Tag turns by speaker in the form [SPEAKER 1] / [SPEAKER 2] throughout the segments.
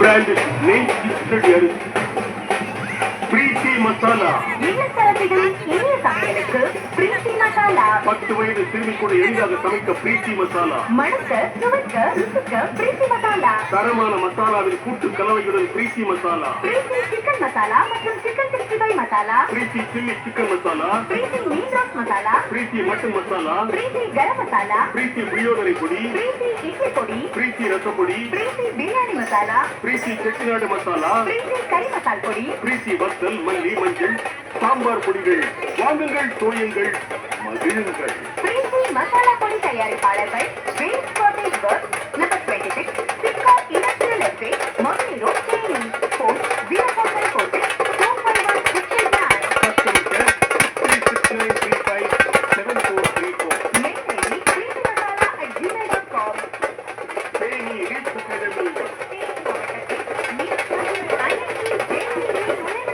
[SPEAKER 1] Brand நெய் கிச்சடி அரிசி. பிரீத்தி மசாலா.
[SPEAKER 2] இனிய சமையலுக்கு பிரீத்தி மசாலா.
[SPEAKER 1] 10 வயது சிறுமி கூட எளிதாக சமைக்க பிரீத்தி மசாலா.
[SPEAKER 2] மணக்க சுவைக்க ருசிக்க பிரீத்தி மசாலா.
[SPEAKER 1] தரமான மசாலாவில் கூட்டு கலவையுடன் பிரீத்தி மசாலா.
[SPEAKER 2] பிரீத்தி சிக்கன் மசாலா மற்றும் சிக்கன் 65 மசாலா.
[SPEAKER 1] பிரீத்தி சில்லி சிக்கன் மசாலா.
[SPEAKER 2] பிரீத்தி மீட் ரோஸ்ட் மசாலா.
[SPEAKER 1] பிரீத்தி மட்டன் மசாலா.
[SPEAKER 2] பிரீத்தி கரம் மசாலா.
[SPEAKER 1] பிரீத்தி புளியோதரை பொடி.
[SPEAKER 2] பிரீத்தி இட்லி பொடி.
[SPEAKER 1] பிரீத்தி ரசப்பொடி.
[SPEAKER 2] பிரீத்தி பிரியாணி மசாலா.
[SPEAKER 1] பிரீத்தி செட்டிநாடு மசாலா.
[SPEAKER 2] பிரீத்தி கறி மசால் பொடி.
[SPEAKER 1] பிரீத்தி வத்தல் மல்லி மஞ்சள் சாம்பார் பொடிகள். வாங்குங்கள், தோயுங்கள், மகிழுங்கள்.
[SPEAKER 2] பிரீத்தி மசாலா பொடி தயாரிப்பாளர்கள் வேல்ஸ் காட்டேஜ் ஒர்க்ஸ் நம்பர் 26 சிப்கா industrial estate Madurai road Theni. Phone 0446 451 689. Mail ID preethimasala@gmail.com.
[SPEAKER 1] Theni reach academy.
[SPEAKER 2] Theni மாவட்டத்தில் நீட் மற்றும் IIT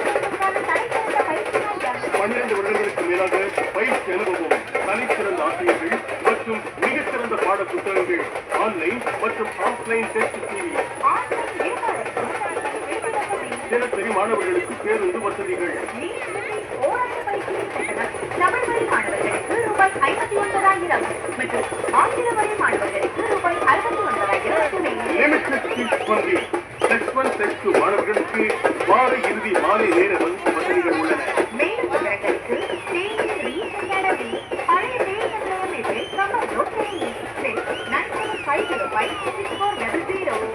[SPEAKER 2] நுழைவுக்கான தனிச்சிறந்த பயிற்சி மையம்.
[SPEAKER 1] 12 வருடங்களுக்கு மேலாக பயிற்சி அனுபவம், தனிச்சிறந்த ஆசிரியர்கள் மற்றும் மிகச்சிறந்த பாட புத்தகங்கள், ஆன்லைன் மற்றும் ஆஃப்லைன் டெஸ்ட் சீரிஸ்.
[SPEAKER 2] ஆன்லைன் வேட்பாளர்கள்
[SPEAKER 1] தினசரி மாணவர்களுக்கு பேருந்து வசதிகள்.
[SPEAKER 2] ஓராண்டு பயிற்சியின் கட்டணம் தமிழ் வழி மாணவர்களுக்கு ரூபாய் 59,000 மற்றும் ஆங்கில வழி மாணவர்களுக்கு ரூபாய் 69,000 மட்டுமே.
[SPEAKER 1] Limited seeds only. +1 +2 மாணவர்களுக்கு வார இறுதி மாலை நேர வகுப்பு வசதிகள் உள்ளன.
[SPEAKER 2] மேலும் விவரங்களுக்கு தேனி ரீச் அகாடமி, பழைய தேனி நிலையம் எதிரில் கம்பம் ரோட் தேனி. செல் 9750564000.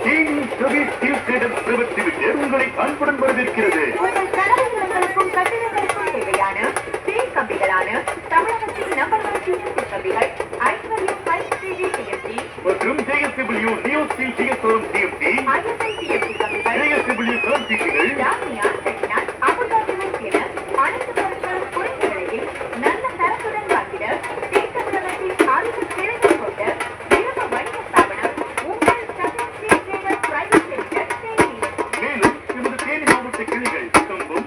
[SPEAKER 1] தேனி சர்வீஸ் டியூஸ்டேட் பிரைவேட் லிமிடெட் உங்களை அன்புடன் வரவேற்கிறது.
[SPEAKER 2] உங்கள் கனவுகளுக்கும் கட்டிடங்களுக்கும் தேவையான தேன் கம்பிகளான தமிழகத்தின் நம்பர் 1 TNC கம்பிகள் ஐஸ்வர்யம் 5 TNC
[SPEAKER 1] மற்றும் JSW DOC GSOM TMT,
[SPEAKER 2] ISI TNC கம்பிகள்
[SPEAKER 1] JSW TMT-கள்,
[SPEAKER 2] டாமியா செட்டிநாட் அபுதாபிகள் என அனைத்து பொருட்களும் குறைந்த விலையில் நல்ல தரத்துடன் வாங்கிட தேக்க உலகத்தின் அதிக கிளைகள் கொண்ட நிறுவ வணிக ஸ்தாபனம் உங்கள் Sathyam Sri traders private limited Theni.
[SPEAKER 1] மேலும் நமது தேனி மாவட்ட கிளைகள் கம்பம்,